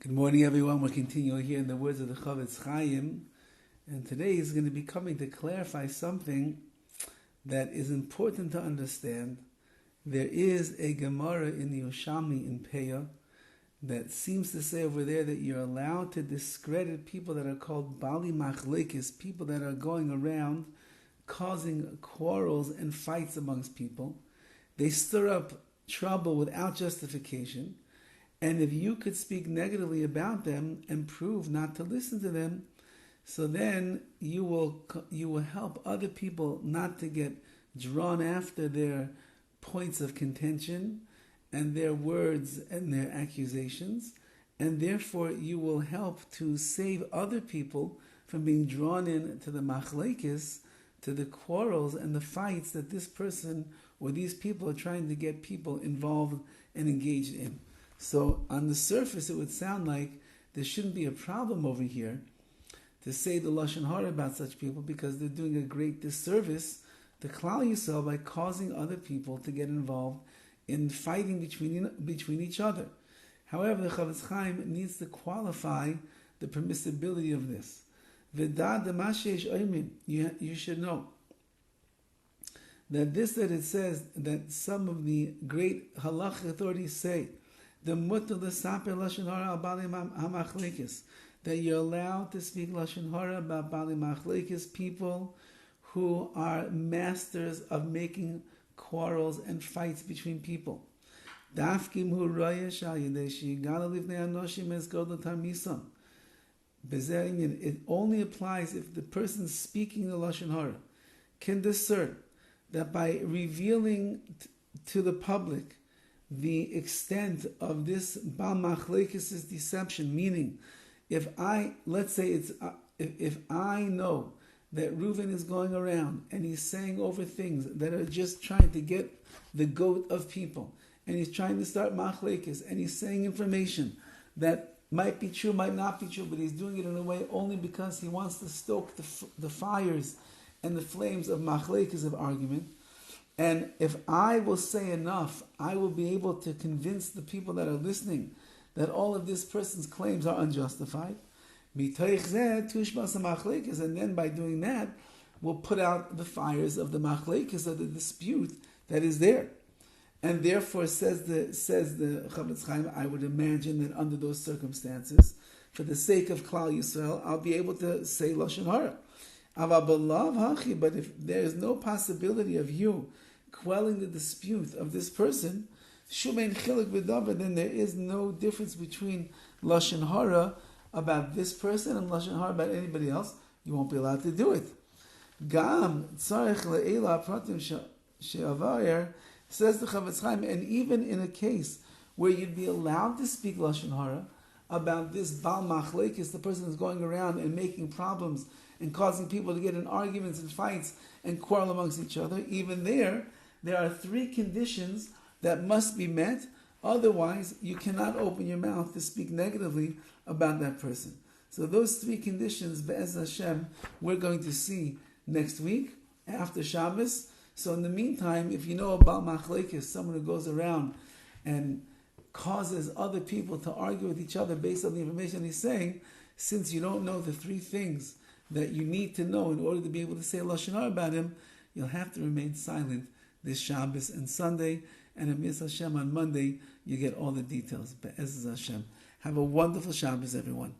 Good morning, everyone. We're continuing here in the words of the CHOFETZ CHAIM, and today is going to be coming to clarify something that is important to understand. There is a Gemara in the Yerushalmi in Peah that seems to say over there that you're allowed to discredit people that are called Bali Machlekes, people that are going around causing quarrels and fights amongst people. They stir up trouble without justification. And if you could speak negatively about them and prove not to listen to them, so then you will help other people not to get drawn after their points of contention and their words and their accusations, and therefore you will help to save other people from being drawn in to the machlekes, to the quarrels and the fights that this person or these people are trying to get people involved and engaged in. So on the surface, it would sound like there shouldn't be a problem over here to say the Lashon HaRa about such people because they're doing a great disservice to Klal Yisrael by causing other people to get involved in fighting between each other. However, the CHOFETZ CHAIM needs to qualify the permissibility of this. You should know that it says that some of the great halachic authorities say the mutter l'saper Lashon HaRa al bali hamachlekes, that you're allowed to speak Lashon HaRa about bali machlekes, people who are masters of making quarrels and fights between people. Dafkim hu raya shal yedei sheyigala livnei anoshim es godel tamisam. It only applies if the person speaking the Lashon HaRa can discern that by revealing to the public the extent of this Bal Machlekes' deception, meaning if I know that Reuven is going around and he's saying over things that are just trying to get the goat of people, and he's trying to start Machlekes, and he's saying information that might be true, might not be true, but he's doing it in a way only because he wants to stoke the fires and the flames of Machlekes, of argument. And if I will say enough, I will be able to convince the people that are listening that all of this person's claims are unjustified. And then by doing that, we'll put out the fires of the machlekes, of the dispute that is there. And therefore, says the CHOFETZ CHAIM, I would imagine that under those circumstances, for the sake of Klal Yisrael, I'll be able to say Lashon HaRa. But if there is no possibility of you quelling the dispute of this person, then there is no difference between Lashon HaRa about this person and Lashon HaRa about anybody else. You won't be allowed to do it. Says the CHOFETZ CHAIM, and even in a case where you'd be allowed to speak Lashon HaRa about this Bal Machlekes, the person who's going around and making problems and causing people to get in arguments and fights and quarrel amongst each other, even there are three conditions that must be met. Otherwise, you cannot open your mouth to speak negatively about that person. So those three conditions, Be'ez Hashem, we're going to see next week after Shabbos. So in the meantime, if you know about Machlekes, someone who goes around and causes other people to argue with each other based on the information he's saying, since you don't know the three things that you need to know in order to be able to say Lashon HaRa about him, you'll have to remain silent this Shabbos and Sunday, and Be'ez Hashem on Monday, you get all the details. Be'ez Hashem. Have a wonderful Shabbos, everyone.